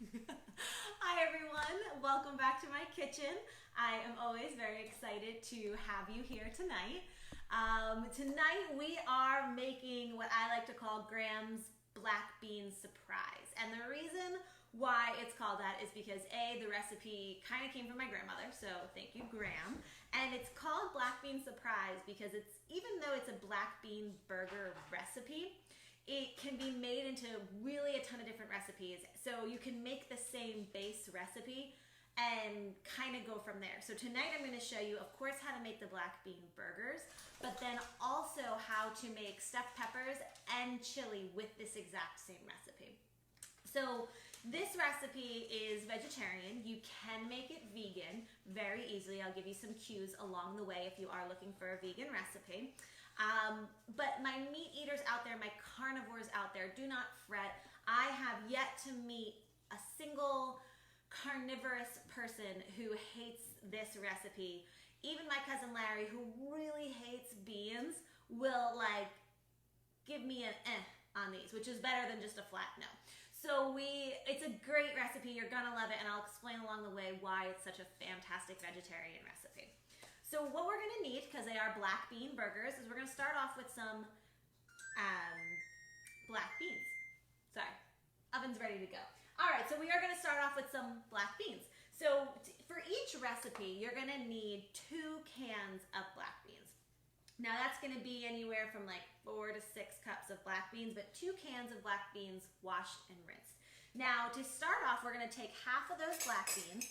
Hi everyone, welcome back to my kitchen. I am always very excited to have you here tonight. Tonight we are making what I like to call Graham's black bean surprise. And the reason why it's called that is because A, the recipe kind of came from my grandmother, so thank you Graham. And it's called black bean surprise because even though it's a black bean burger recipe, it can be made into really a ton of different recipes. So you can make the same base recipe and kind of go from there. So tonight I'm going to show you, of course, how to make the black bean burgers, but then also how to make stuffed peppers and chili with this exact same recipe. So this recipe is vegetarian. You can make it vegan very easily. I'll give you some cues along the way if you are looking for a vegan recipe. But my meat eaters out there, my carnivores out there, do not fret. I have yet to meet a single carnivorous person who hates this recipe. Even my cousin Larry, who really hates beans, will give me an on these, which is better than just a flat no. So it's a great recipe. You're gonna love it, and I'll explain along the way why it's such a fantastic vegetarian recipe. So what we're gonna need, because they are black bean burgers, is we're gonna start off with some black beans. Sorry, oven's ready to go. All right, so we are gonna start off with some black beans. So for each recipe, you're gonna need 2 cans of black beans. Now that's gonna be anywhere from 4 to 6 cups of black beans, but 2 cans of black beans washed and rinsed. Now to start off, we're gonna take half of those black beans,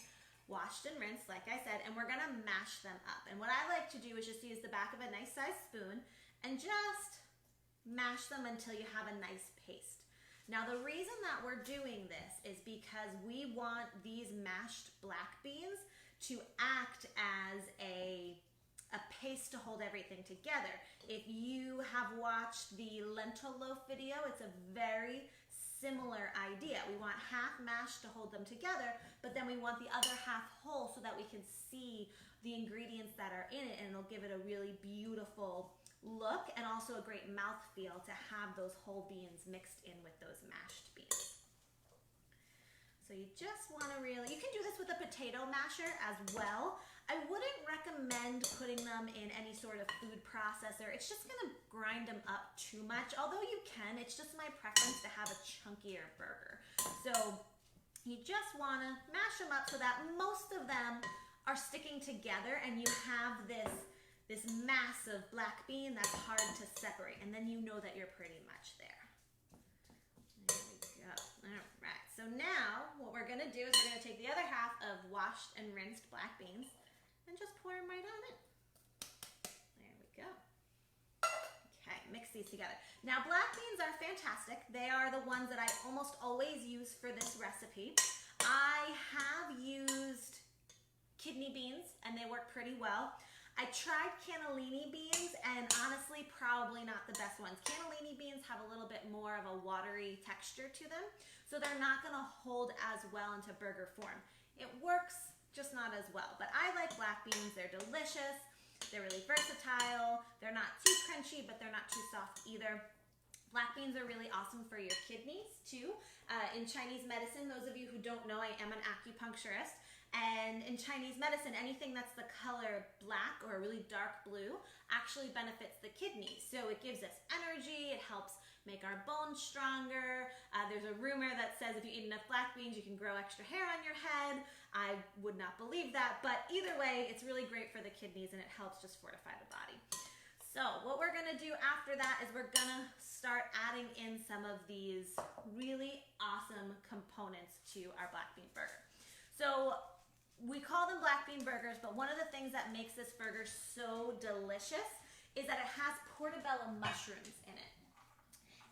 washed and rinsed, like I said, and we're gonna mash them up. And what I like to do is just use the back of a nice sized spoon and just mash them until you have a nice paste. Now the reason that we're doing this is because we want these mashed black beans to act as a paste to hold everything together. If you have watched the lentil loaf video, it's a very similar idea. We want half mashed to hold them together, but then we want the other half whole so that we can see the ingredients that are in it, and it'll give it a really beautiful look and also a great mouthfeel to have those whole beans mixed in with those mashed beans. So you just want to you can do this with a potato masher as well. I wouldn't recommend putting them in any sort of food processor. It's just going to grind them up too much. Although you can, it's just my preference to have a chunkier burger. So you just want to mash them up so that most of them are sticking together and you have this mass of black bean that's hard to separate. And then you know that you're pretty much there. There we go. All right. So now what we're going to do is we're going to take the other half of washed and rinsed black beans and just pour them right on it. There we go. Okay, mix these together. Now black beans are fantastic. They are the ones that I almost always use for this recipe. I have used kidney beans and they work pretty well. I tried cannellini beans and honestly probably not the best ones. Cannellini beans have a little bit more of a watery texture to them, so they're not gonna hold as well into burger form. It works, just not as well. But I like black beans. They're delicious. They're really versatile. They're not too crunchy, but they're not too soft either. Black beans are really awesome for your kidneys too. In Chinese medicine, those of you who don't know, I am an acupuncturist. And in Chinese medicine, anything that's the color black or a really dark blue actually benefits the kidneys. So it gives us energy. It helps make our bones stronger. There's a rumor that says if you eat enough black beans, you can grow extra hair on your head. I would not believe that, but either way, it's really great for the kidneys and it helps just fortify the body. So what we're gonna do after that is we're gonna start adding in some of these really awesome components to our black bean burger. So we call them black bean burgers, but one of the things that makes this burger so delicious is that it has portobello mushrooms in it.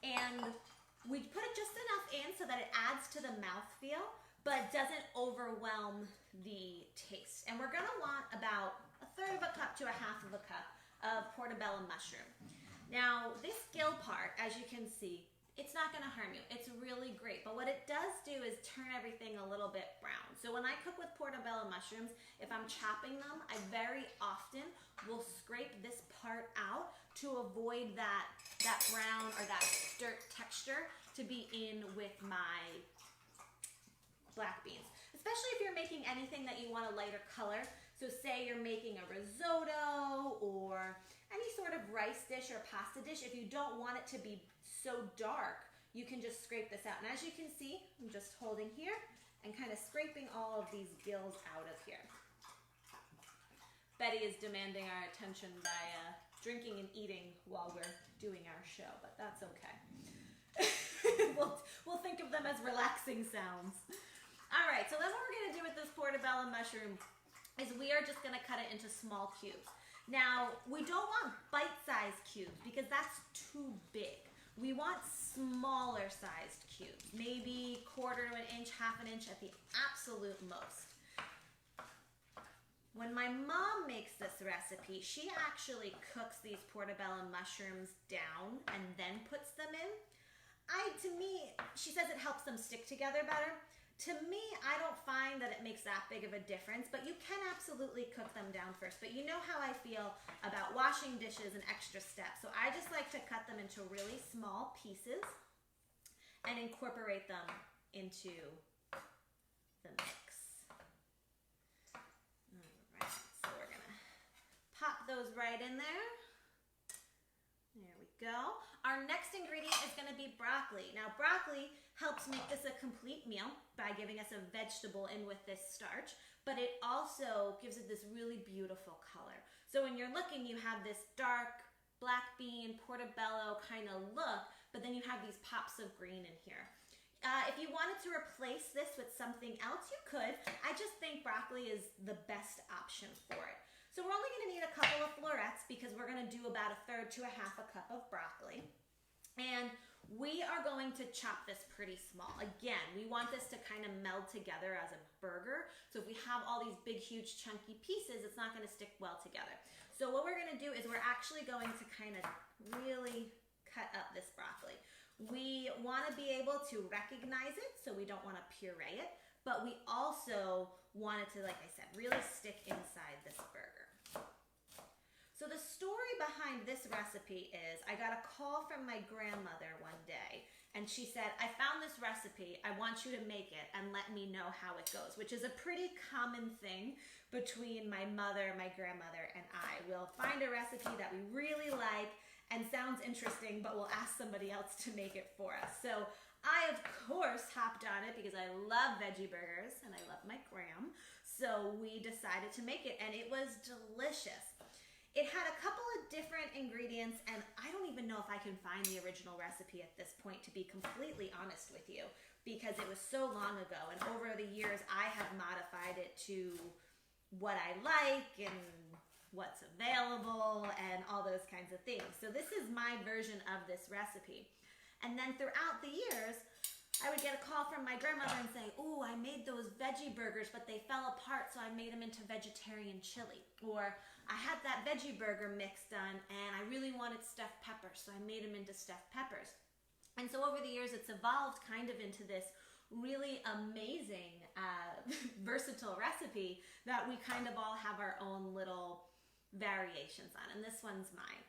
And we put it just enough in so that it adds to the mouthfeel, but doesn't overwhelm the taste. And we're gonna want about 1/3 of a cup to 1/2 of a cup of portobello mushroom. Now, this gill part, as you can see, it's not gonna harm you. It's really great, but what it does do is turn everything a little bit brown. So when I cook with portobello mushrooms, if I'm chopping them, I very often will scrape this part out to avoid that brown or that dirt texture to be in with my black beans, especially if you're making anything that you want a lighter color. So say you're making a risotto or any sort of rice dish or pasta dish. If you don't want it to be so dark, you can just scrape this out. And as you can see, I'm just holding here and kind of scraping all of these gills out of here. Betty is demanding our attention by drinking and eating while we're doing our show, but that's okay. We'll think of them as relaxing sounds. All right, so then what we're gonna do with this portobello mushroom is we are just gonna cut it into small cubes. Now, we don't want bite-sized cubes because that's too big. We want smaller sized cubes, maybe 1/4 to an inch, 1/2 inch at the absolute most. When my mom makes this recipe, she actually cooks these portobello mushrooms down and then puts them in. To me, she says it helps them stick together better. To me, I don't find that it makes that big of a difference, but you can absolutely cook them down first. But you know how I feel about washing dishes and extra steps. So I just like to cut them into really small pieces and incorporate them into the mix. So we're gonna pop those right in there. There we go. Our next ingredient is gonna be broccoli. Now broccoli helps make this a complete meal by giving us a vegetable in with this starch, but it also gives it this really beautiful color. So when you're looking, you have this dark black bean, portobello kind of look, but then you have these pops of green in here. If you wanted to replace this with something else, you could. I just think broccoli is the best option for it. So we're only gonna need a couple of florets because we're gonna do about 1/3 to 1/2 cup of broccoli. And we are going to chop this pretty small. Again, we want this to kind of meld together as a burger. So if we have all these big, huge, chunky pieces, it's not gonna stick well together. So what we're gonna do is we're actually going to kind of really cut up this broccoli. We wanna be able to recognize it, so we don't wanna puree it, but we also want it to, like I said, really stick inside this burger. So the story behind this recipe is I got a call from my grandmother one day and she said, I found this recipe, I want you to make it and let me know how it goes, which is a pretty common thing between my mother, my grandmother, and I. We'll find a recipe that we really like and sounds interesting, but we'll ask somebody else to make it for us. So I, of course, hopped on it because I love veggie burgers and I love my gram. So we decided to make it and it was delicious. It had a couple of different ingredients and I don't even know if I can find the original recipe at this point, to be completely honest with you, because it was so long ago and over the years I have modified it to what I like and what's available and all those kinds of things. So this is my version of this recipe. And then throughout the years, I would get a call from my grandmother and say, oh, I made those veggie burgers, but they fell apart, so I made them into vegetarian chili. Or I had that veggie burger mix done, and I really wanted stuffed peppers, so I made them into stuffed peppers. And so over the years, it's evolved kind of into this really amazing, versatile recipe that we kind of all have our own little variations on, and this one's mine.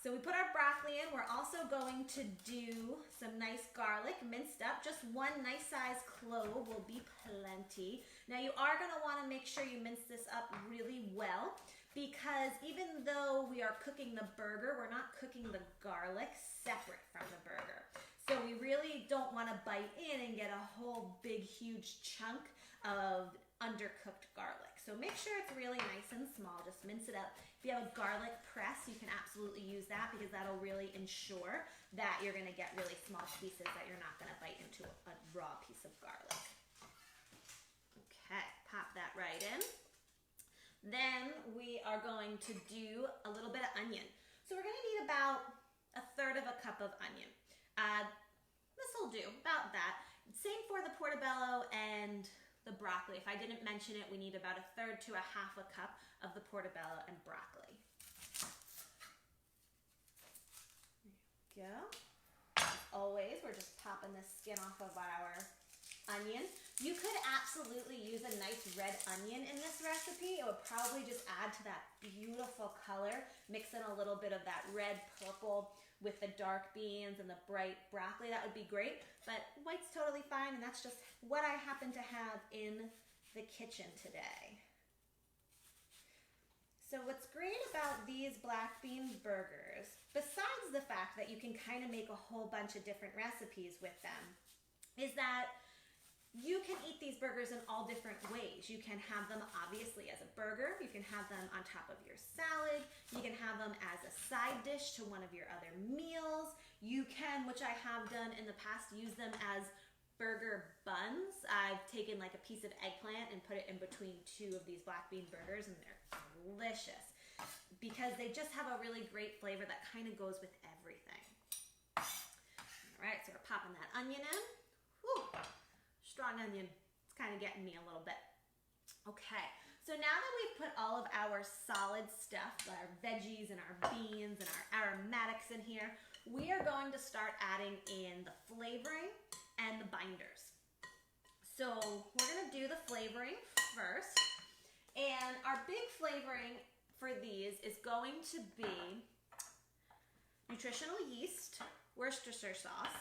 So we put our broccoli in. We're also going to do some nice garlic minced up. Just one nice size clove will be plenty. Now you are going to want to make sure you mince this up really well, because even though we are cooking the burger, we're not cooking the garlic separate from the burger. So we really don't want to bite in and get a whole big huge chunk of undercooked garlic. So make sure it's really nice and small. Just mince it up. If you have a garlic press, you can absolutely use that because that'll really ensure that you're going to get really small pieces that you're not going to bite into a raw piece of garlic. Okay, pop that right in. Then we are going to do a little bit of onion. So we're going to need about 1/3 cup of onion. This will do, about that. Same for the portobello and the broccoli. If I didn't mention it, we need about 1/3 to 1/2 cup of the portobello and broccoli. There you go. As always, we're just popping the skin off of our onion. You could absolutely use a nice red onion in this recipe. It would probably just add to that beautiful color. Mix in a little bit of that red, purple, with the dark beans and the bright broccoli, that would be great. But white's totally fine, and that's just what I happen to have in the kitchen today. So what's great about these black bean burgers, besides the fact that you can kind of make a whole bunch of different recipes with them, is that you can eat these burgers in all different ways. You can have them obviously as a burger. You can have them on top of your salad. You can have them as a side dish to one of your other meals. You can, which I have done in the past, use them as burger buns. I've taken like a piece of eggplant and put it in between two of these black bean burgers, and they're delicious because they just have a really great flavor that kind of goes with everything. All right, so we're popping that onion in. Whew. Strong onion. It's kind of getting me a little bit. Okay, so now that we've put all of our solid stuff, our veggies and our beans and our aromatics in here, we are going to start adding in the flavoring and the binders. So we're going to do the flavoring first. And our big flavoring for these is going to be nutritional yeast, Worcestershire sauce,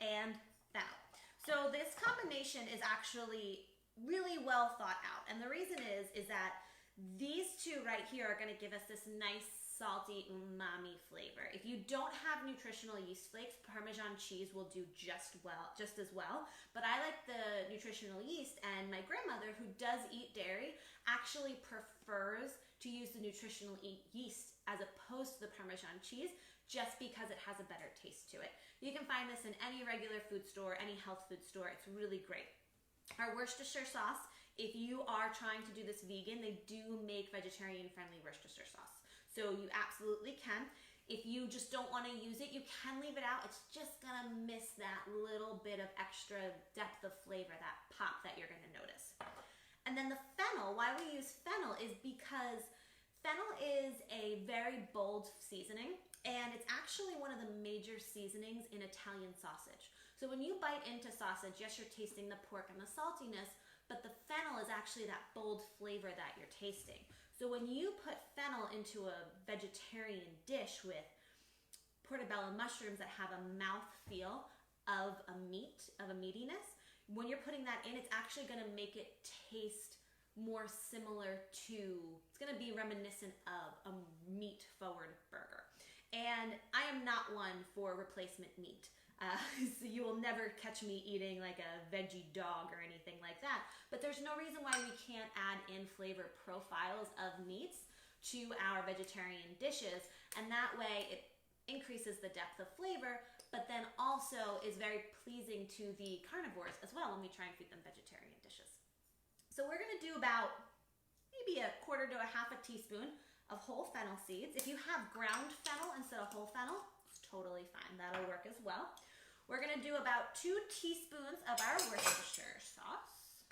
and fennel. So this combination is actually really well thought out. And the reason is that these two right here are going to give us this nice salty umami flavor. If you don't have nutritional yeast flakes, Parmesan cheese will do just as well. But I like the nutritional yeast, and my grandmother, who does eat dairy, actually prefers to use the nutritional yeast as opposed to the Parmesan cheese, just because it has a better taste to it. You can find this in any regular food store, any health food store. It's really great. Our Worcestershire sauce, if you are trying to do this vegan, they do make vegetarian-friendly Worcestershire sauce. So you absolutely can. If you just don't want to use it, you can leave it out. It's just gonna miss that little bit of extra depth of flavor, that pop that you're gonna notice. And then the fennel, why we use fennel is because fennel is a very bold seasoning, and it's actually one of the major seasonings in Italian sausage. So when you bite into sausage, yes, you're tasting the pork and the saltiness, but the fennel is actually that bold flavor that you're tasting. So when you put fennel into a vegetarian dish with portobello mushrooms that have a mouthfeel of a meatiness, when you're putting that in, it's actually going to make it taste more similar to, it's going to be reminiscent of a meat-forward burger. And I am not one for replacement meat. So you will never catch me eating like a veggie dog or anything like that. But there's no reason why we can't add in flavor profiles of meats to our vegetarian dishes. And that way it increases the depth of flavor, but then also is very pleasing to the carnivores as well when we try and feed them vegetarian dishes. So we're going to do about maybe a quarter to a half a teaspoon of whole fennel seeds. If you have ground fennel instead of whole fennel, it's totally fine. That'll work as well. We're going to do about 2 teaspoons of our Worcestershire sauce.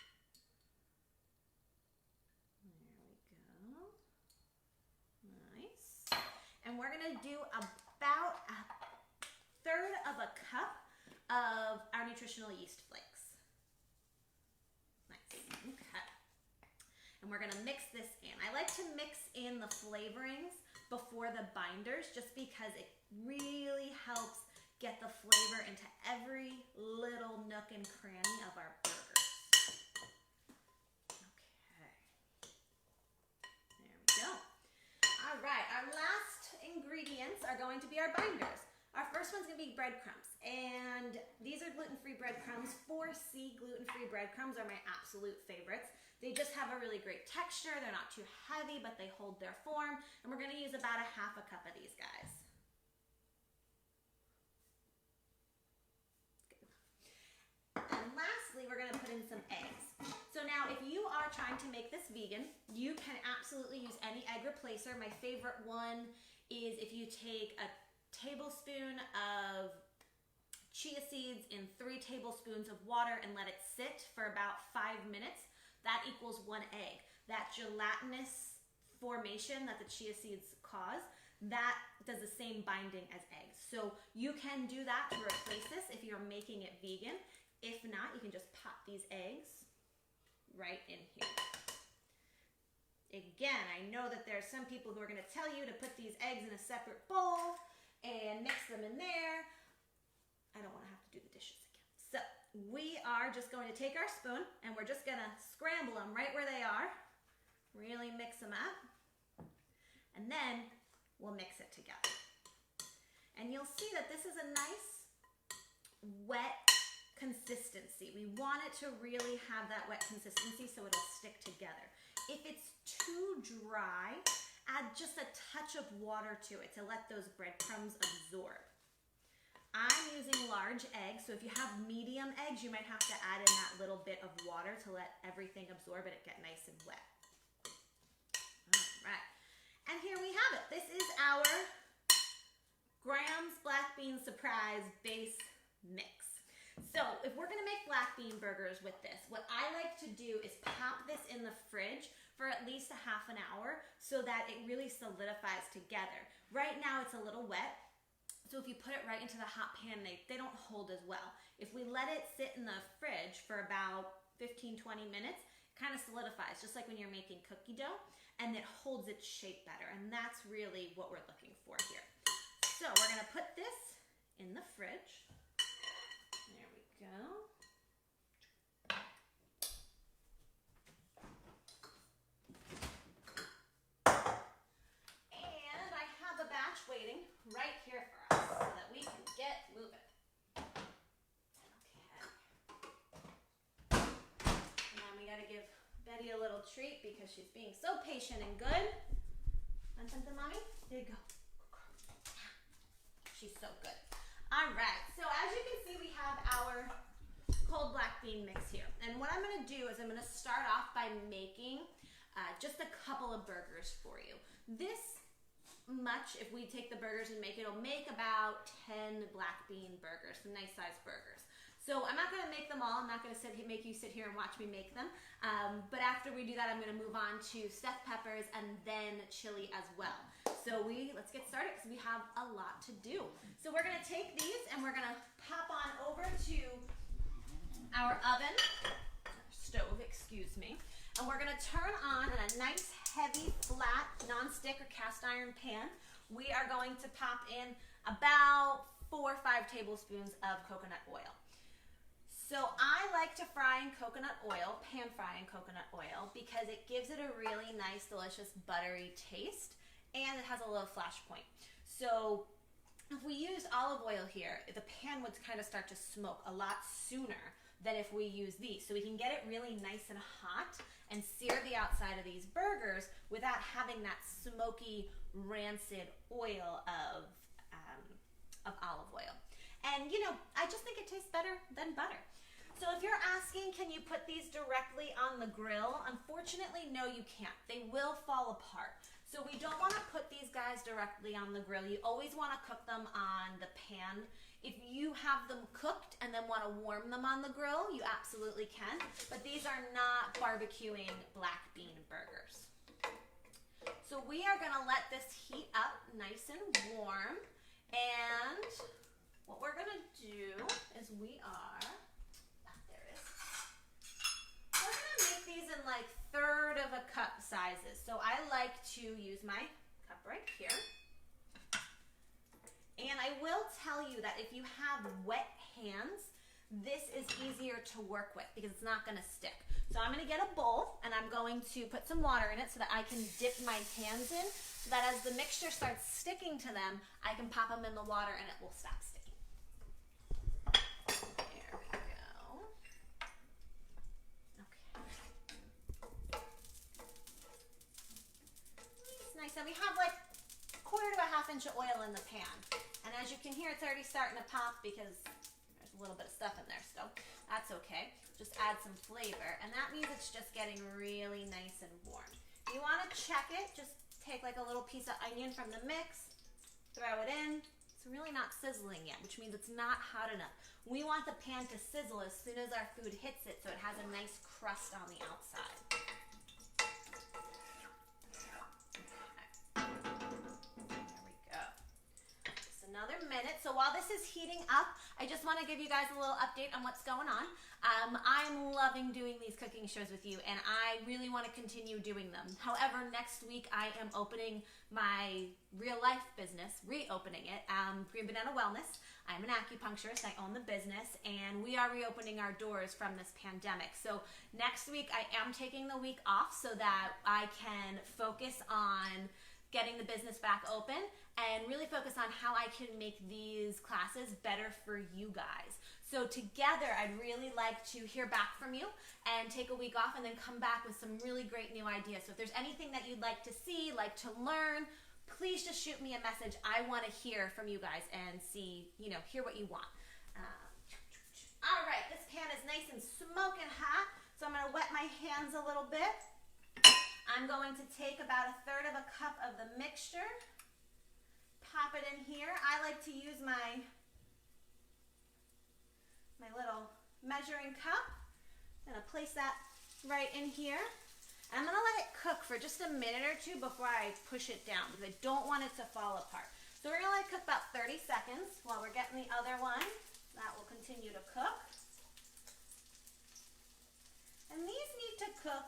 There we go. Nice. And we're going to do about a third of a cup of our nutritional yeast flakes. Nice. Okay. And we're going to mix this in. I like to mix in the flavorings before the binders just because it really helps get the flavor into every little nook and cranny of our burgers. Okay. There we go. All right, our last ingredients are going to be our binders. Our first one's going to be breadcrumbs, and these are gluten-free breadcrumbs. 4C gluten-free breadcrumbs are my absolute favorites. They just have a really great texture. They're not too heavy, but they hold their form, and we're going to use about a half a cup of these guys. And lastly, we're going to put in some eggs. So now if you are trying to make this vegan, you can absolutely use any egg replacer. My favorite one is if you take a tablespoon of chia seeds in 3 tablespoons of water and let it sit for about 5 minutes. That equals 1 egg. That gelatinous formation that the chia seeds cause, that does the same binding as eggs. So you can do that to replace this if you're making it vegan. If not, you can just pop these eggs right in here. Again, I know that there's some people who are going to tell you to put these eggs in a separate bowl, and mix them in there. I don't want to have to do the dishes again. So we are just going to take our spoon and we're just going to scramble them right where they are. Really mix them up. And then we'll mix it together. And you'll see that this is a nice wet consistency. We want it to really have that wet consistency so it'll stick together. If it's too dry, add just a touch of water to it to let those breadcrumbs absorb. I'm using large eggs, so if you have medium eggs, you might have to add in that little bit of water to let everything absorb and it get nice and wet. All right, and here we have it. This is our Graham's Black Bean Surprise Base Mix. So if we're gonna make black bean burgers with this, what I like to do is pop this in the fridge for at least a half an hour so that it really solidifies together. Right now it's a little wet, so if you put it right into the hot pan, they don't hold as well. If we let it sit in the fridge for about 15-20 minutes, it kind of solidifies, just like when you're making cookie dough, and it holds its shape better, and that's really what we're looking for here. So we're gonna put this in the fridge. There we go. And I have a batch waiting right here for us so that we can get moving. Okay. And then we gotta give Betty a little treat because she's being so patient and good. Want something, Mommy? There you go. She's so good. All right, so as you can see, we have our cold black bean mix here. And what I'm gonna do is I'm gonna start off by making just a couple of burgers for you. This much, if we take the burgers and make it, it'll make about 10 black bean burgers, some nice sized burgers. So I'm not gonna make them all. I'm not gonna make you sit here and watch me make them. But after we do that, I'm gonna move on to stuffed peppers and then chili as well. So let's get started because we have a lot to do. So we're gonna take these and we're gonna pop on over to our oven, stove, excuse me. And we're gonna turn on in a nice, heavy, flat, non-stick or cast iron pan. We are going to pop in about 4 or 5 tablespoons of coconut oil. So I like to fry in coconut oil, pan fry in coconut oil, because it gives it a really nice, delicious, buttery taste, and it has a low flash point. So if we use olive oil here, the pan would kind of start to smoke a lot sooner than if we use these. So we can get it really nice and hot and sear the outside of these burgers without having that smoky, rancid oil of olive oil. And you know, I just think it tastes better than butter. So if you're asking, can you put these directly on the grill? Unfortunately, no, you can't. They will fall apart. So we don't want to put these guys directly on the grill. You always want to cook them on the pan. If you have them cooked and then want to warm them on the grill, you absolutely can. But these are not barbecuing black bean burgers. So we are going to let this heat up nice and warm. And what we're going to do is we're going to make these in like 1/3 of a cup sizes. So I like to use my cup right here. And I will tell you that if you have wet hands, this is easier to work with because it's not going to stick. So I'm going to get a bowl and I'm going to put some water in it so that I can dip my hands in, so that as the mixture starts sticking to them, I can pop them in the water and it will stop sticking. There we go. Okay. It's nice. And we have like 1/4 to a 1/2 inch of oil in the pan. And as you can hear, it's already starting to pop because there's a little bit of stuff in there still. That's okay. Just add some flavor. And that means it's just getting really nice and warm. If you want to check it, just take like a little piece of onion from the mix, throw it in. It's really not sizzling yet, which means it's not hot enough. We want the pan to sizzle as soon as our food hits it so it has a nice crust on the outside. Okay. There we go. So Another minute. So while this is heating up, I just want to give you guys a little update on what's going on. I'm loving doing these cooking shows with you, and I really want to continue doing them. However, next week I am opening my real life business, reopening it, Green Banana Wellness. I'm an acupuncturist, I own the business, and we are reopening our doors from this pandemic. So next week I am taking the week off so that I can focus on getting the business back open and really focus on how I can make these classes better for you guys. So together, I'd really like to hear back from you and take a week off and then come back with some really great new ideas. So if there's anything that you'd like to see, like to learn, please just shoot me a message. I want to hear from you guys and see, hear what you want. All right, this pan is nice and smoking hot, so I'm going to wet my hands a little bit. I'm going to take about 1/3 of a cup of the mixture, pop it in here. I like to use my little measuring cup. I'm going to place that right in here. And I'm going to let it cook for just a minute or two before I push it down because I don't want it to fall apart. So we're going to let it cook about 30 seconds while we're getting the other one. That will continue to cook. And these need to cook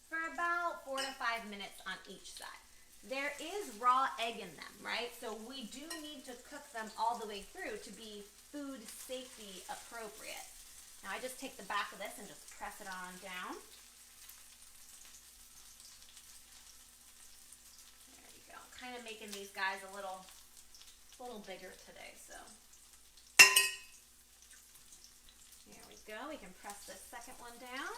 for about 4 to 5 minutes on each side. There is raw egg in them, right? So we do need to cook them all the way through to be food safety appropriate. Now I just take the back of this and just press it on down. There you go. Kind of making these guys a little bigger today, so. There we go. We can press this second one down.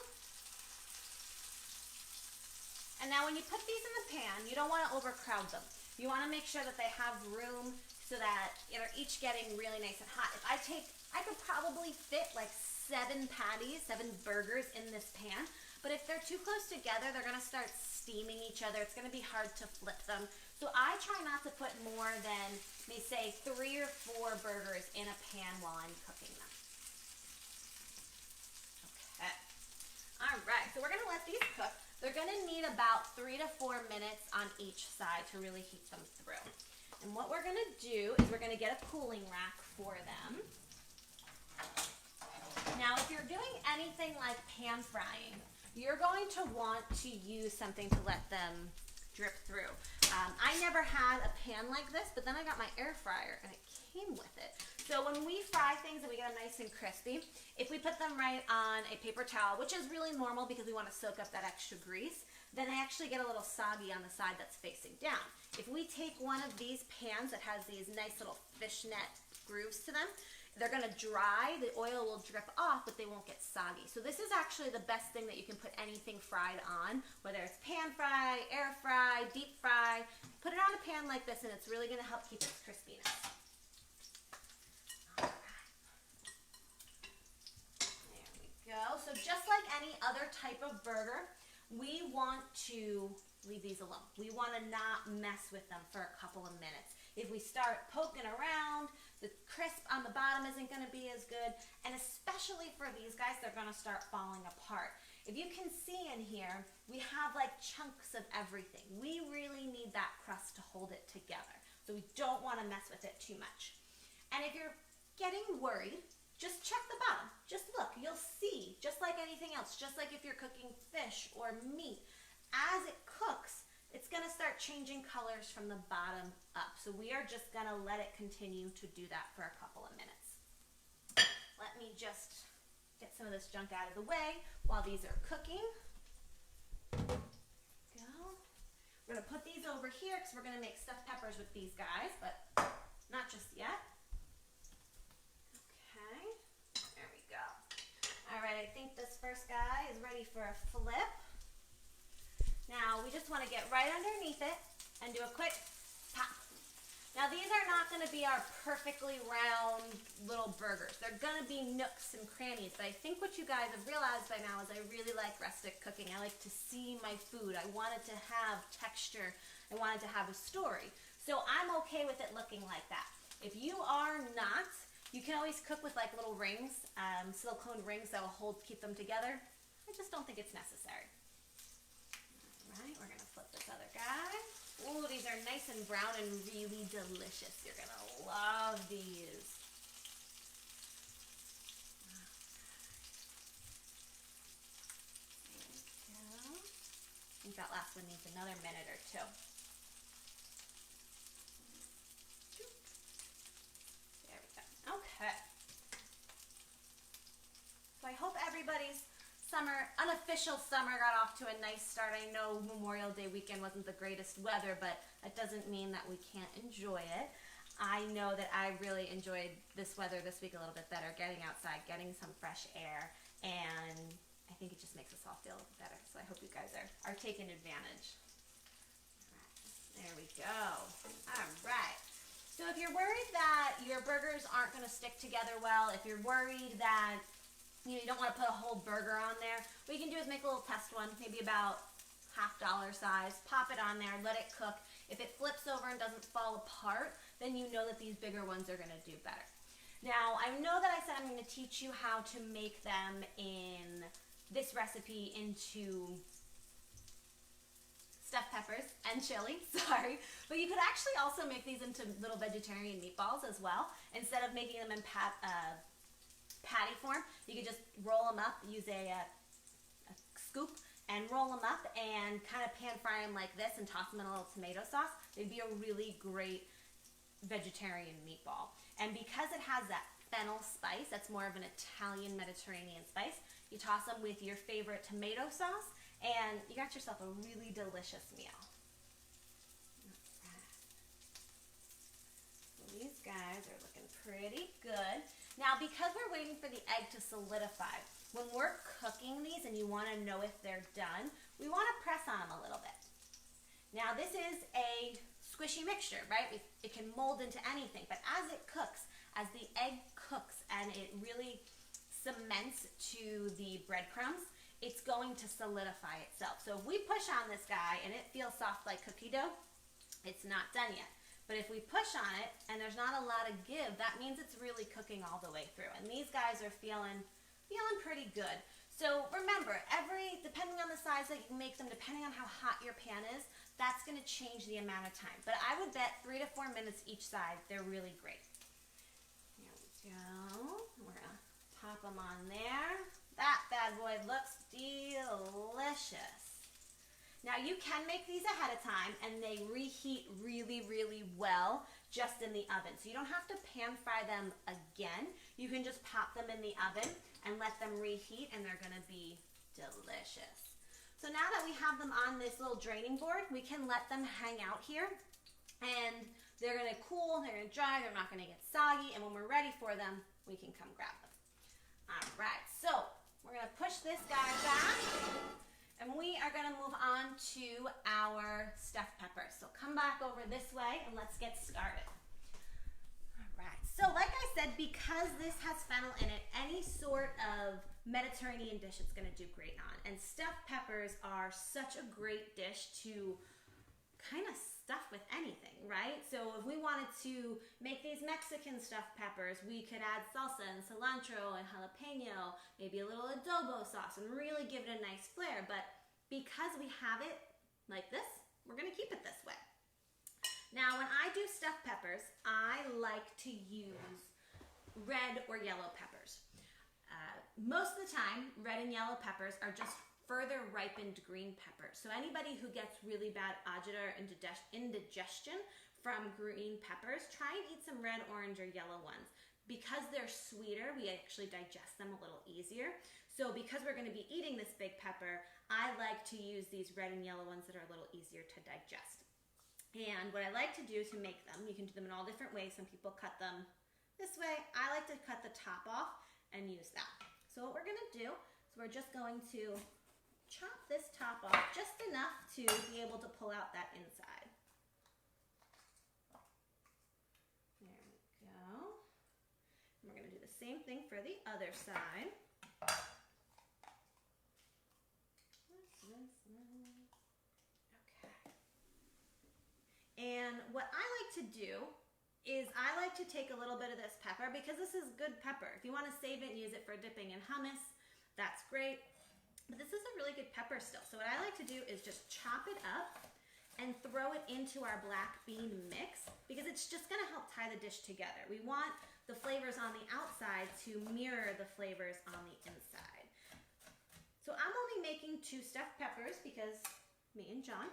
And now when you put these in the pan, you don't want to overcrowd them. You want to make sure that they have room so that they're each getting really nice and hot. I could probably fit like 7 patties, 7 burgers in this pan, but if they're too close together, they're going to start steaming each other. It's going to be hard to flip them. So I try not to put more than, they say, 3 or 4 burgers in a pan while I'm cooking them. Okay. All right, so we're going to let these cook. They're going to need about 3 to 4 minutes on each side to really heat them through. And what we're going to do is we're going to get a cooling rack for them. Now, if you're doing anything like pan frying, you're going to want to use something to let them drip through. I never had a pan like this, but then I got my air fryer and it came with it. So when we fry things and we get them nice and crispy, if we put them right on a paper towel, which is really normal because we want to soak up that extra grease, then they actually get a little soggy on the side that's facing down. If we take one of these pans that has these nice little fishnet grooves to them, they're going to dry, the oil will drip off, but they won't get soggy. So this is actually the best thing that you can put anything fried on, whether it's pan fry, air fry, deep fry. Put it on a pan like this and it's really going to help keep its crispiness. Go. So just like any other type of burger, we want to leave these alone. We want to not mess with them for a couple of minutes. If we start poking around, the crisp on the bottom isn't going to be as good, and especially for these guys, they're going to start falling apart. If you can see in here, we have like chunks of everything. We really need that crust to hold it together, so we don't want to mess with it too much. And if you're getting worried, just check the bottom. Just look. You'll see, just like anything else, just like if you're cooking fish or meat, as it cooks, it's going to start changing colors from the bottom up. So we are just going to let it continue to do that for a couple of minutes. Let me just get some of this junk out of the way while these are cooking. Go. We're going to put these over here because we're going to make stuffed peppers with these guys, but not just yet. All right, I think this first guy is ready for a flip. Now, we just want to get right underneath it and do a quick pop. Now, these are not going to be our perfectly round little burgers. They're going to be nooks and crannies, but I think what you guys have realized by now is I really like rustic cooking. I like to see my food. I want it to have texture. I want it to have a story. So I'm okay with it looking like that. If you are not, you can always cook with like little rings, silicone rings that will keep them together. I just don't think it's necessary. All right, we're gonna flip this other guy. Ooh, these are nice and brown and really delicious. You're gonna love these. There we go. I think that last one needs another minute or two. There we go. Okay. So I hope everybody's unofficial summer got off to a nice start. I know Memorial Day weekend wasn't the greatest weather, but that doesn't mean that we can't enjoy it. I know that I really enjoyed this weather this week a little bit better, getting outside, getting some fresh air, and I think it just makes us all feel better. So I hope you guys are taking advantage. All right, there we go. All right. So if you're worried that your burgers aren't going to stick together well, if you're worried that you don't want to put a whole burger on there, what you can do is make a little test one, maybe about $half size, pop it on there, let it cook. If it flips over and doesn't fall apart, then you know that these bigger ones are going to do better. Now, I know that I said I'm going to teach you how to make them in this recipe into stuffed peppers and chili, sorry. But you could actually also make these into little vegetarian meatballs as well. Instead of making them in patty form, you could just roll them up, use a scoop and roll them up and kind of pan fry them like this and toss them in a little tomato sauce. They'd be a really great vegetarian meatball. And because it has that fennel spice, that's more of an Italian Mediterranean spice, you toss them with your favorite tomato sauce and you got yourself a really delicious meal. So these guys are looking pretty good. Now, because we're waiting for the egg to solidify, when we're cooking these and you want to know if they're done, we want to press on them a little bit. Now, this is a squishy mixture, right? It can mold into anything, but as it cooks, as the egg cooks and it really cements to the breadcrumbs, it's going to solidify itself. So if we push on this guy and it feels soft like cookie dough, it's not done yet. But if we push on it and there's not a lot of give, that means it's really cooking all the way through. And these guys are feeling pretty good. So remember, depending on the size that you make them, depending on how hot your pan is, that's going to change the amount of time. But I would bet 3 to 4 minutes each side. They're really great. Here we go. We're going to pop them on there. That bad boy looks delicious. Now you can make these ahead of time and they reheat really, really well just in the oven. So you don't have to pan fry them again. You can just pop them in the oven and let them reheat and they're gonna be delicious. So now that we have them on this little draining board, we can let them hang out here and they're gonna cool, they're gonna dry, they're not gonna get soggy, and when we're ready for them, we can come grab them. All right, so we're gonna push this guy back. And we are going to move on to our stuffed peppers. So come back over this way and let's get started. All right. So like I said, because this has fennel in it, any sort of Mediterranean dish it's going to do great on. And stuffed peppers are such a great dish to kind of stuff with anything, right? So if we wanted to make these Mexican stuffed peppers, we could add salsa and cilantro and jalapeno, maybe a little adobo sauce, and really give it a nice flair. But because we have it like this, we're gonna keep it this way. Now, when I do stuffed peppers, I like to use red or yellow peppers. Most of the time, red and yellow peppers are just further ripened green peppers. So anybody who gets really bad agita or indigestion from green peppers, try and eat some red, orange, or yellow ones. Because they're sweeter, we actually digest them a little easier. So because we're going to be eating this big pepper, I like to use these red and yellow ones that are a little easier to digest. And what I like to do to make them, you can do them in all different ways. Some people cut them this way. I like to cut the top off and use that. So what we're going to do is we're just going to chop this top off just enough to be able to pull out that inside. There we go. And we're going to do the same thing for the other side. Okay. And what I like to do is I like to take a little bit of this pepper because this is good pepper. If you want to save it and use it for dipping in hummus, that's great. But this is a really good pepper still. So what I like to do is just chop it up and throw it into our black bean mix because it's just gonna help tie the dish together. We want the flavors on the outside to mirror the flavors on the inside. So I'm only making 2 stuffed peppers because me and John,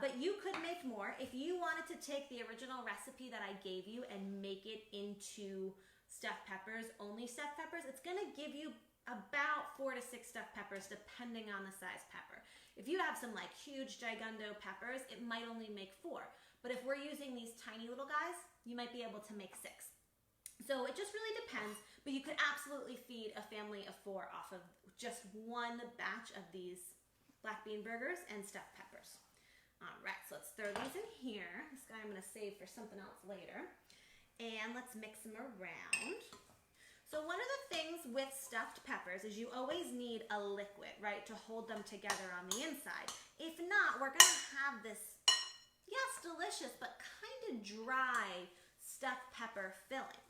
but you could make more. If you wanted to take the original recipe that I gave you and make it into stuffed peppers, only stuffed peppers, it's gonna give you about 4 to 6 stuffed peppers depending on the size pepper. If you have some like huge gigundo peppers, it might only make 4. But if we're using these tiny little guys, you might be able to make 6. So it just really depends, but you could absolutely feed a family of 4 off of just one batch of these black bean burgers and stuffed peppers. All right, so let's throw these in here. This guy I'm gonna save for something else later. And let's mix them around. So one of the things with stuffed peppers is you always need a liquid, right, to hold them together on the inside. If not, we're gonna have this, yes, delicious, but kind of dry stuffed pepper filling.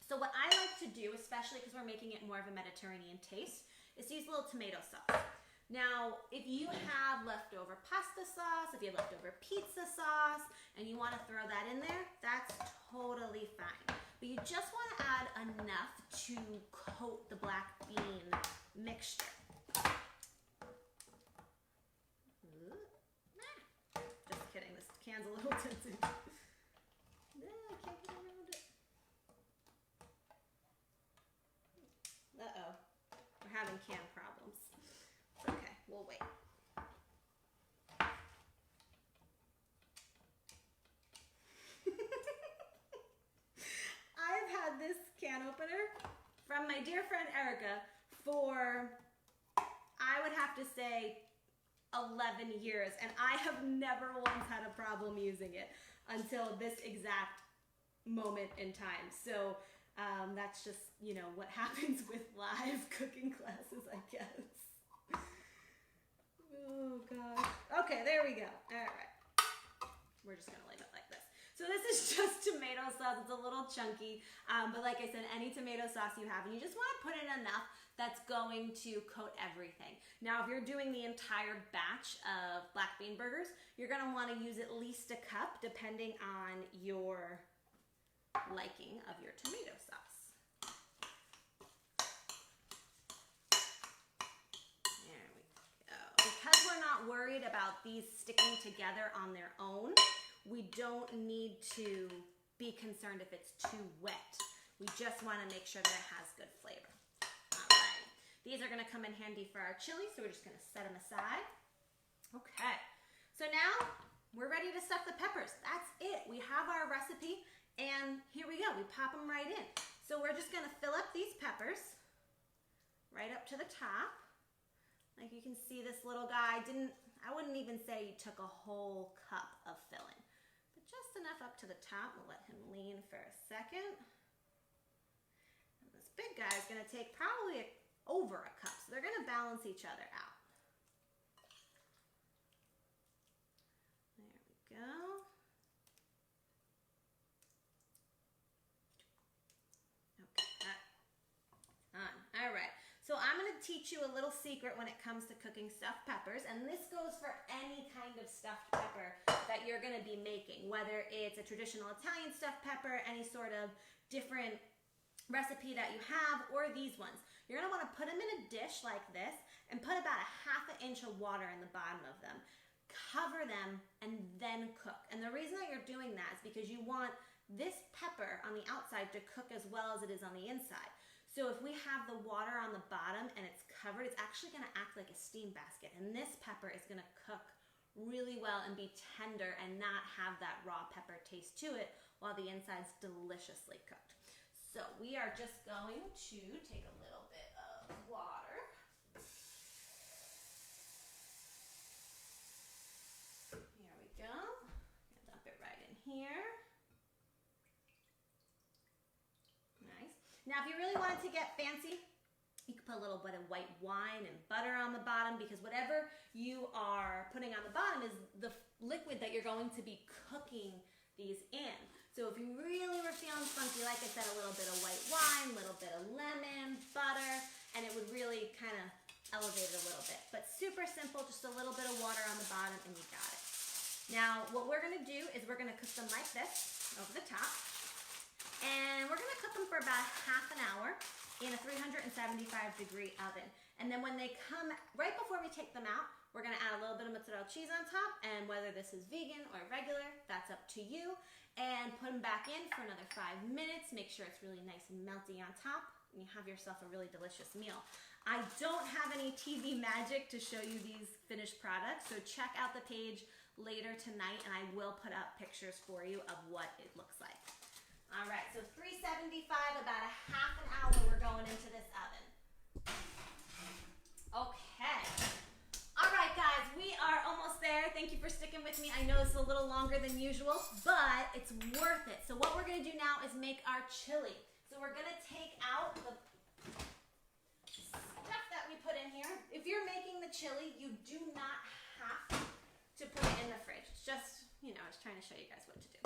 So what I like to do, especially because we're making it more of a Mediterranean taste, is to use a little tomato sauce. Now, if you have leftover pasta sauce, if you have leftover pizza sauce, and you want to throw that in there, that's totally fine. But you just want to add enough to coat the black bean mixture. Just kidding, this can's a little tinted. No, I can't get around it. Uh-oh, we're having can problems. Okay, we'll wait. I've had this can opener from my dear friend Erica for, I would have to say, 11 years, and I have never once had a problem using it until this exact moment in time. So that's just, you know, what happens with live cooking classes, I guess. Oh, God. Okay, there we go. All right. We're just going to leave it like this. So this is just tomato sauce. It's a little chunky, but like I said, any tomato sauce you have, and you just want to put in enough that's going to coat everything. Now, if you're doing the entire batch of black bean burgers, you're going to want to use at least a cup, depending on your liking of your tomato sauce. There we go. Because we're not worried about these sticking together on their own, we don't need to be concerned if it's too wet. We just want to make sure that it has good flavor. All right. These are going to come in handy for our chili, so we're just going to set them aside. Okay. So now we're ready to stuff the peppers. That's it. We have our recipe, and here we go. We pop them right in. So we're just going to fill up these peppers right up to the top. Like you can see, this little guy I wouldn't even say you took a whole cup of filling. Just enough up to the top. We'll let him lean for a second. And this big guy is going to take probably over a cup, so they're going to balance each other out. There we go. Okay, that's done. All right. So I'm going to teach you a little secret when it comes to cooking stuffed peppers, and this goes for any kind of stuffed pepper that you're going to be making, whether it's a traditional Italian stuffed pepper, any sort of different recipe that you have, or these ones. You're going to want to put them in a dish like this and put about 1/2 inch of water in the bottom of them. Cover them and then cook. And the reason that you're doing that is because you want this pepper on the outside to cook as well as it is on the inside. So if we have the water on the bottom and it's covered, it's actually going to act like a steam basket. And this pepper is going to cook really well and be tender and not have that raw pepper taste to it while the inside's deliciously cooked. So we are just going to take a little bit of water. Here we go. Dump it right in here. Now, if you really wanted to get fancy, you could put a little bit of white wine and butter on the bottom, because whatever you are putting on the bottom is the liquid that you're going to be cooking these in. So if you really were feeling funky, like I said, a little bit of white wine, a little bit of lemon, butter, and it would really kind of elevate it a little bit. But super simple, just a little bit of water on the bottom and you got it. Now, what we're gonna do is we're gonna cook them like this over the top. And we're gonna cook them for about half an hour in a 375-degree oven. And then when they come, right before we take them out, we're gonna add a little bit of mozzarella cheese on top, and whether this is vegan or regular, that's up to you. And put them back in for another 5 minutes. Make sure it's really nice and melty on top, and you have yourself a really delicious meal. I don't have any TV magic to show you these finished products, so check out the page later tonight, and I will put up pictures for you of what it looks like. All right, so 375, about a half an hour we're going into this oven. Okay. All right, guys, we are almost there. Thank you for sticking with me. I know it's a little longer than usual, but it's worth it. So what we're gonna do now is make our chili. So we're gonna take out the stuff that we put in here. If you're making the chili, you do not have to put it in the fridge. It's just, I was trying to show you guys what to do.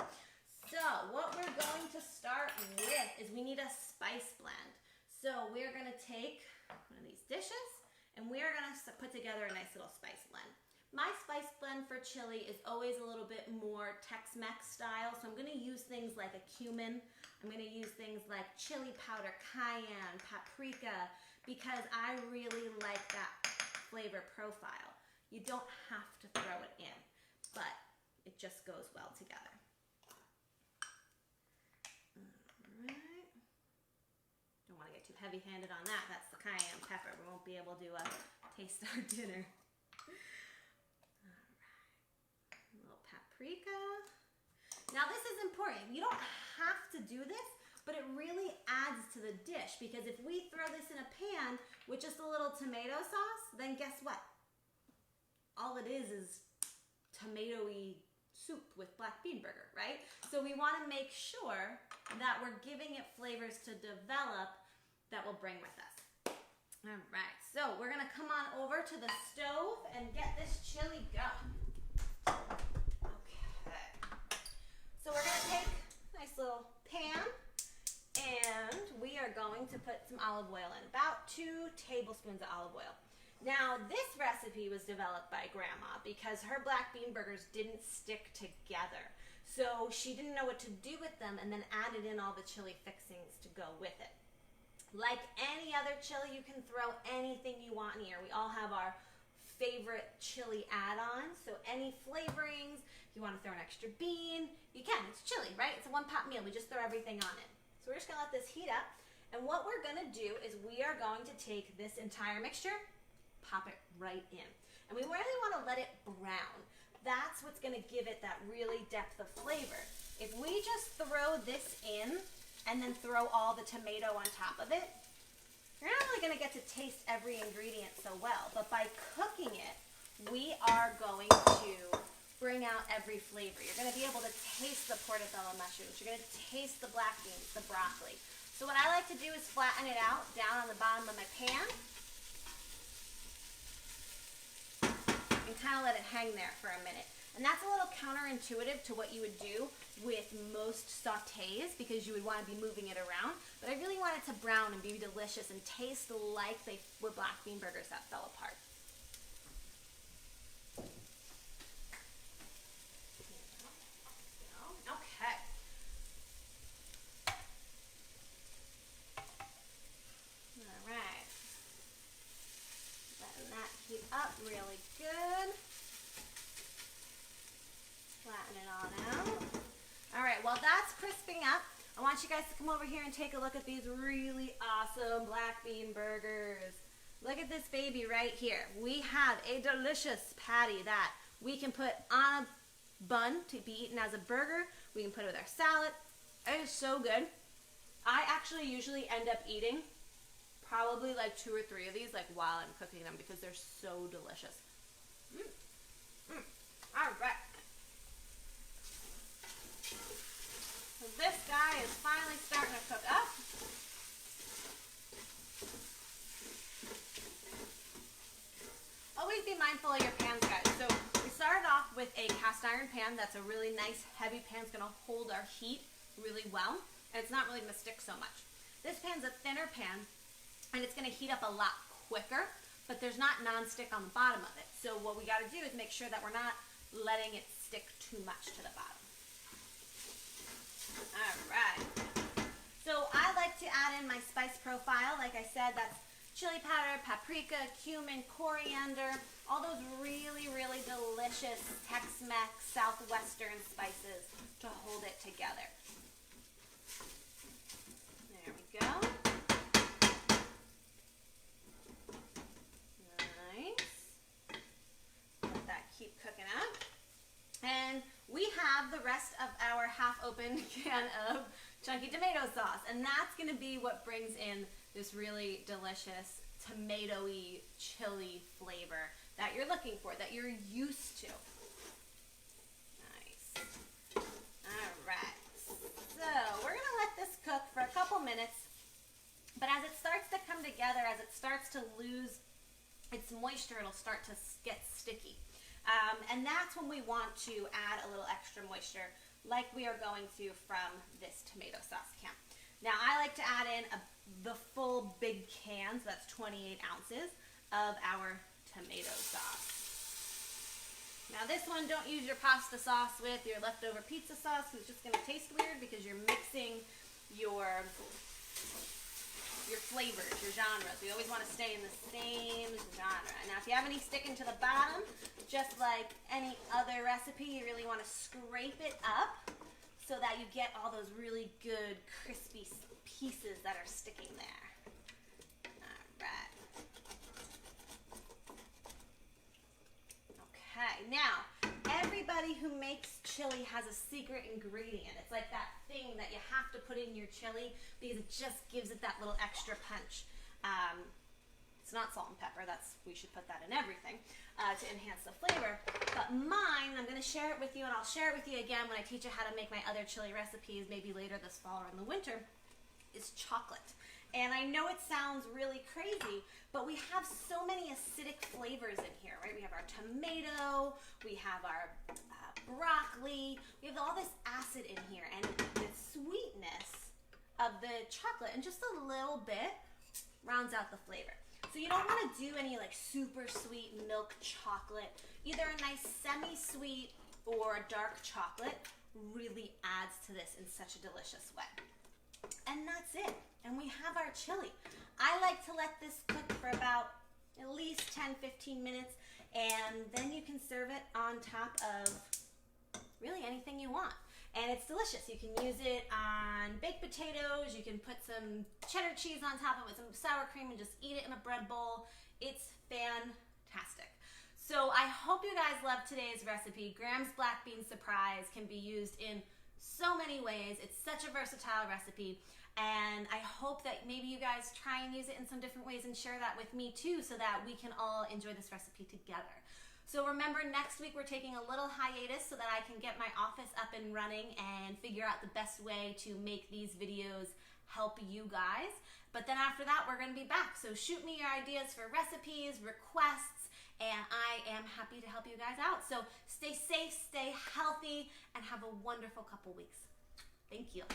So what we're going to start with is we need a spice blend. So we're going to take one of these dishes and we're going to put together a nice little spice blend. My spice blend for chili is always a little bit more Tex-Mex style. So I'm going to use things like a cumin. I'm going to use things like chili powder, cayenne, paprika, because I really like that flavor profile. You don't have to throw it in, but it just goes well together. Alright. Don't want to get too heavy-handed on that. That's the cayenne pepper. We won't be able to taste our dinner. Alright. A little paprika. Now this is important. You don't have to do this, but it really adds to the dish, because if we throw this in a pan with just a little tomato sauce, then guess what? All it is tomatoey soup with black bean burger, right? So we want to make sure that we're giving it flavors to develop that we'll bring with us. All right, so we're gonna come on over to the stove and get this chili going. Okay. So we're gonna take a nice little pan and we are going to put some olive oil in, about 2 tablespoons of olive oil. Now, this recipe was developed by Grandma because her black bean burgers didn't stick together. So she didn't know what to do with them and then added in all the chili fixings to go with it. Like any other chili, you can throw anything you want in here. We all have our favorite chili add-ons. So any flavorings, if you want to throw an extra bean, you can. It's chili, right? It's a one-pot meal. We just throw everything on it. So we're just going to let this heat up. And what we're going to do is we are going to take this entire mixture, pop it right in. And we really want to let it brown. That's what's going to give it that really depth of flavor. If we just throw this in and then throw all the tomato on top of it, you're not really going to get to taste every ingredient so well. But by cooking it, we are going to bring out every flavor. You're going to be able to taste the portobello mushrooms. You're going to taste the black beans, the broccoli. So what I like to do is flatten it out down on the bottom of my pan and kind of let it hang there for a minute. And that's a little counterintuitive to what you would do with most sautés, because you would want to be moving it around. But I really want it to brown and be delicious and taste like they were black bean burgers that fell apart. Okay. All right. Letting that heat up really good. Flatten it on out. All right, while that's crisping up, I want you guys to come over here and take a look at these really awesome black bean burgers. Look at this baby right here. We have a delicious patty that we can put on a bun to be eaten as a burger. We can put it with our salad. It is so good. I actually usually end up eating probably like 2 or 3 of these like while I'm cooking them because they're so delicious. All right. So this guy is finally starting to cook up. Always be mindful of your pans, guys. So we started off with a cast iron pan. That's a really nice heavy pan. It's going to hold our heat really well, and it's not really going to stick so much. This pan's a thinner pan, and it's going to heat up a lot quicker, but there's not non-stick on the bottom of it. So what we got to do is make sure that we're not letting it stick stick too much to the bottom. All right. So I like to add in my spice profile. Like I said, that's chili powder, paprika, cumin, coriander, all those really, really delicious Tex-Mex Southwestern spices to hold it together. There we go. Nice. Let that keep cooking up. And we have the rest of our half-open can of chunky tomato sauce, and that's going to be what brings in this really delicious tomatoey chili flavor that you're looking for, that you're used to. Nice. All right. So we're going to let this cook for a couple minutes, but as it starts to come together, as it starts to lose its moisture, it'll start to get sticky. And that's when we want to add a little extra moisture, like we are going to from this tomato sauce can. Now, I like to add in the full big can, so that's 28 ounces of our tomato sauce. Now, this one, don't use your pasta sauce with your leftover pizza sauce, because it's just going to taste weird because you're mixing your flavors, your genres. We always want to stay in the same genre. Now, if you have any sticking to the bottom, just like any other recipe, you really want to scrape it up so that you get all those really good crispy pieces that are sticking there. All right. Okay, now, everybody who makes chili has a secret ingredient. It's like that thing that you have to put in your chili because it just gives it that little extra punch. It's not salt and pepper. We should put that in everything to enhance the flavor. But mine, I'm going to share it with you, and I'll share it with you again when I teach you how to make my other chili recipes, maybe later this fall or in the winter, is chocolate. And I know it sounds really crazy, but we have so many acidic flavors in here, right? We have our tomato, we have our broccoli, we have all this acid in here, and the sweetness of the chocolate, and just a little bit, rounds out the flavor. So you don't want to do any like super sweet milk chocolate. Either a nice semi-sweet or a dark chocolate really adds to this in such a delicious way. And that's it. And we have our chili. I like to let this cook for about at least 10-15 minutes, and then you can serve it on top of really anything you want. And it's delicious. You can use it on baked potatoes. You can put some cheddar cheese on top of it, some sour cream, and just eat it in a bread bowl. It's fantastic. So I hope you guys loved today's recipe. Graham's Black Bean Surprise can be used in so many ways. It's such a versatile recipe. And I hope that maybe you guys try and use it in some different ways and share that with me too, so that we can all enjoy this recipe together. So remember, next week we're taking a little hiatus so that I can get my office up and running and figure out the best way to make these videos help you guys. But then after that, we're going to be back. So shoot me your ideas for recipes, requests, and I am happy to help you guys out. So stay safe, stay healthy, and have a wonderful couple weeks. Thank you.